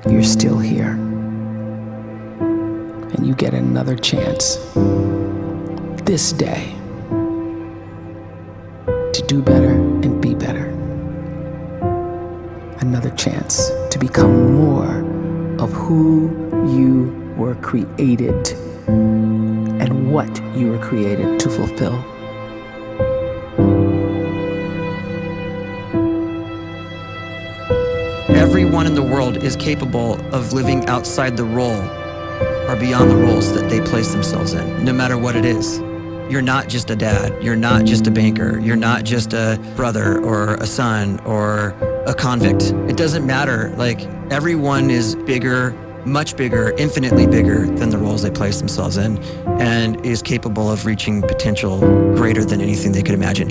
you're still here. And you get another chance this day to do better and be better. Another chance to become more of who you were created and what you were created to fulfill. Everyone in the world is capable of living outside the role or beyond the roles that they place themselves in, no matter what it is. You're not just a dad, you're not just a banker, you're not just a brother or a son or a convict. It doesn't matter. Like, everyone is bigger, much bigger, infinitely bigger than the roles they place themselves in, and is capable of reaching potential greater than anything they could imagine.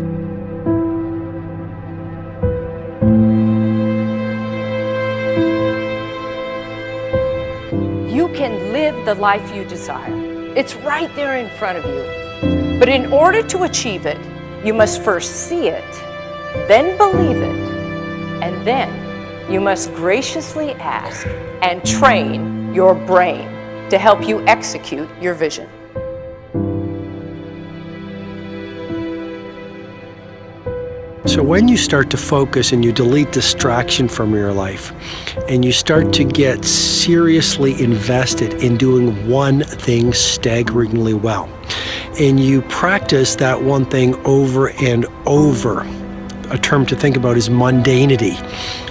You can live the life you desire. It's right there in front of you. But in order to achieve it, you must first see it, then believe it, and then you must graciously ask and train your brain to help you execute your vision. So when you start to focus and you delete distraction from your life, and you start to get seriously invested in doing one thing staggeringly well, and you practice that one thing over and over, a term to think about is mundanity.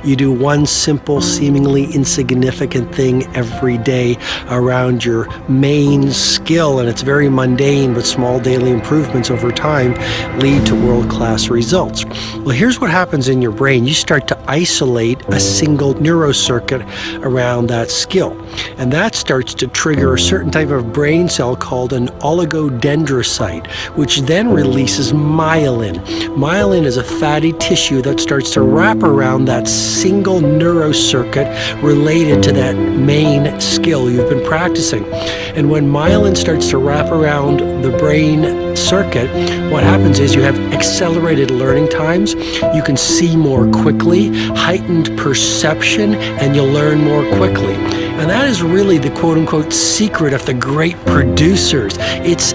You do one simple, seemingly insignificant thing every day around your main skill, and it's very mundane, but small daily improvements over time lead to world-class results. Well, here's what happens in your brain. You start to isolate a single neurocircuit around that skill, and that starts to trigger a certain type of brain cell called an oligodendrocyte, which then releases myelin. Myelin is a fatty tissue that starts to wrap around that single neurocircuit related to that main skill you've been practicing. And when myelin starts to wrap around the brain circuit, what happens is you have accelerated learning times, you can see more quickly, heightened perception, and you'll learn more quickly. And that is really the quote-unquote secret of the great producers. It's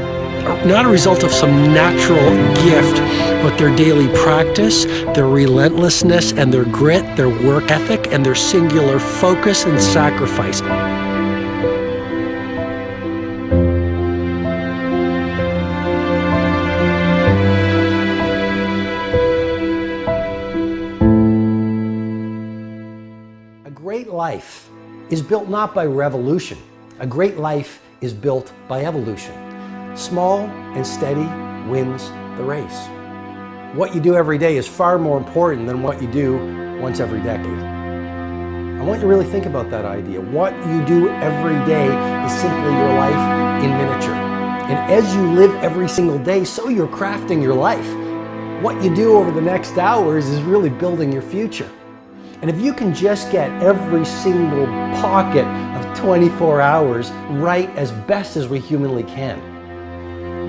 not a result of some natural gift, but their daily practice, their relentlessness and their grit, their work ethic, and their singular focus and sacrifice. A great life is built not by revolution. A great life is built by evolution. Small and steady wins the race. What you do every day is far more important than what you do once every decade. I want you to really think about that idea. What you do every day is simply your life in miniature. And as you live every single day, so you're crafting your life. What you do over the next hours is really building your future. And if you can just get every single pocket of 24 hours right as best as we humanly can,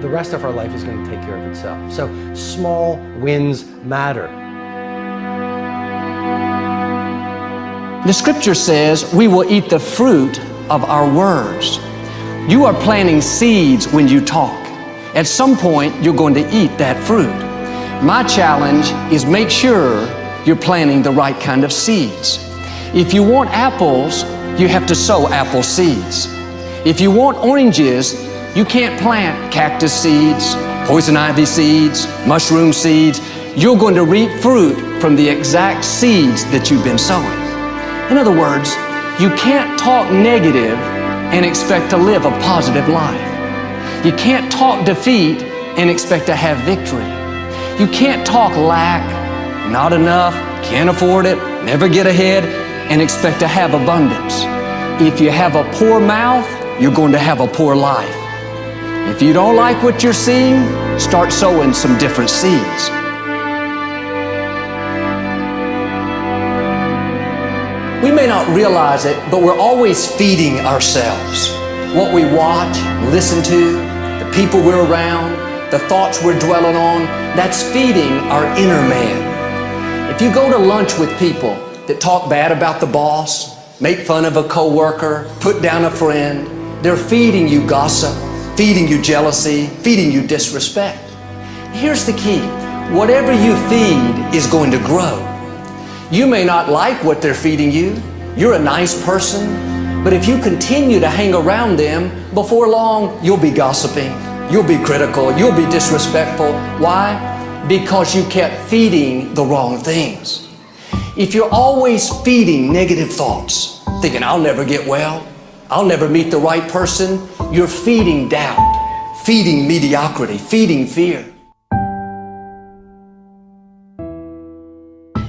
the rest of our life is going to take care of itself. So small wins matter. The scripture says we will eat the fruit of our words. You are planting seeds when you talk. At some point, you're going to eat that fruit. My challenge is make sure you're planting the right kind of seeds. If you want apples, you have to sow apple seeds. If you want oranges, you can't plant cactus seeds, poison ivy seeds, mushroom seeds. You're going to reap fruit from the exact seeds that you've been sowing. In other words, you can't talk negative and expect to live a positive life. You can't talk defeat and expect to have victory. You can't talk lack, not enough, can't afford it, never get ahead, and expect to have abundance. If you have a poor mouth, you're going to have a poor life. If you don't like what you're seeing, start sowing some different seeds. We may not realize it, but we're always feeding ourselves. What we watch, listen to, the people we're around, the thoughts we're dwelling on, that's feeding our inner man. If you go to lunch with people that talk bad about the boss, make fun of a coworker, put down a friend. They're feeding you gossip, feeding you jealousy, feeding you disrespect. Here's the key. Whatever you feed is going to grow. You may not like what they're feeding you. You're a nice person, but if you continue to hang around them, before long, you'll be gossiping, you'll be critical, you'll be disrespectful. Why? Because you kept feeding the wrong things. If you're always feeding negative thoughts, thinking, I'll never get well, I'll never meet the right person, you're feeding doubt, feeding mediocrity, feeding fear.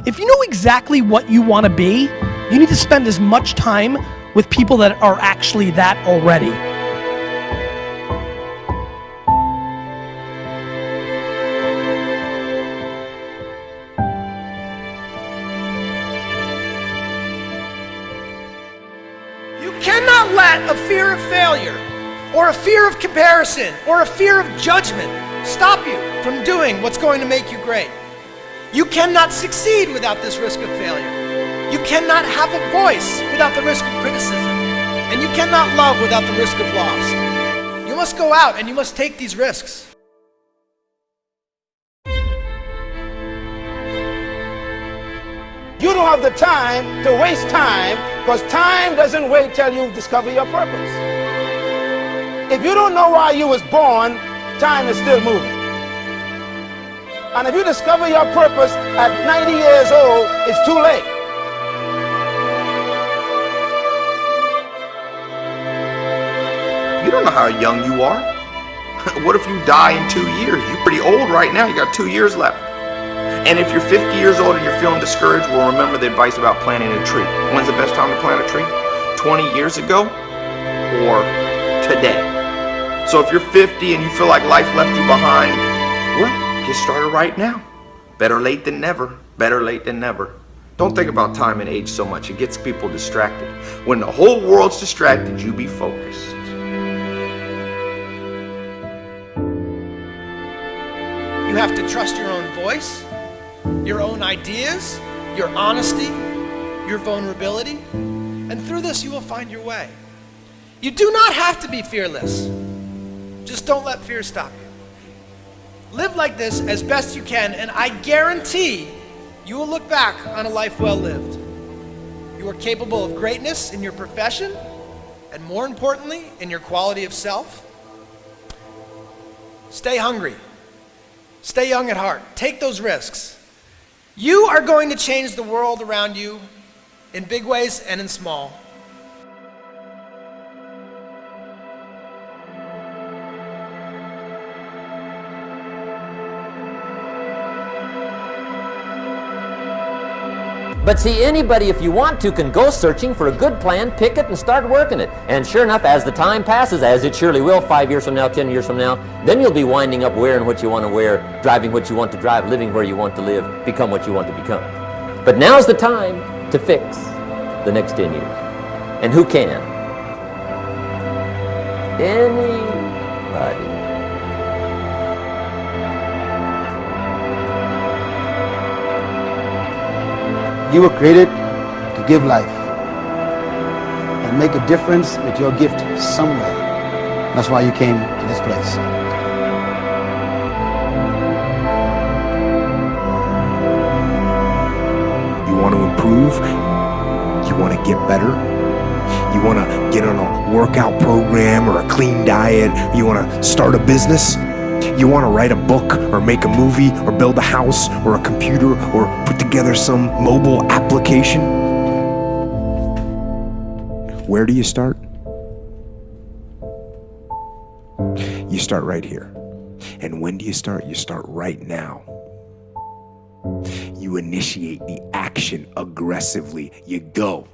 If you know exactly what you want to be, you need to spend as much time with people that are actually that already. You cannot let a fear of failure, or a fear of comparison, or a fear of judgment stop you from doing what's going to make you great. You cannot succeed without this risk of failure. You cannot have a voice without the risk of criticism. And you cannot love without the risk of loss. You must go out and you must take these risks. You don't have the time to waste time, because time doesn't wait till you discover your purpose. If you don't know why you was born, time is still moving. And if you discover your purpose at 90 years old, it's too late. You don't know how young you are. What if you die in 2 years? You're pretty old right now. You got 2 years left. And if you're 50 years old and you're feeling discouraged, well, remember the advice about planting a tree. When's the best time to plant a tree? 20 years ago or today? So if you're 50 and you feel like life left you behind, well, get started right now. Better late than never. Better late than never. Don't think about time and age so much. It gets people distracted. When the whole world's distracted, you be focused. You have to trust your own voice, your own ideas, your honesty, your vulnerability, and through this you will find your way. You do not have to be fearless. Just don't let fear stop you. Live like this as best you can, and I guarantee you will look back on a life well lived. You are capable of greatness in your profession, and more importantly, in your quality of self. Stay hungry. Stay young at heart. Take those risks. You are going to change the world around you in big ways and in small. But see, anybody, if you want to, can go searching for a good plan, pick it, and start working it. And sure enough, as the time passes, as it surely will 5 years from now, 10 years from now, then you'll be winding up wearing what you want to wear, driving what you want to drive, living where you want to live, become what you want to become. But now's the time to fix the next 10 years. And who can? Anybody. You were created to give life and make a difference with your gift somewhere. That's why you came to this place. You want to improve? You want to get better? You want to get on a workout program or a clean diet? You want to start a business? You want to write a book or make a movie or build a house or a computer or put together some mobile application? Where do you start? You start right here. And when do you start? You start right now. You initiate the action aggressively. You go.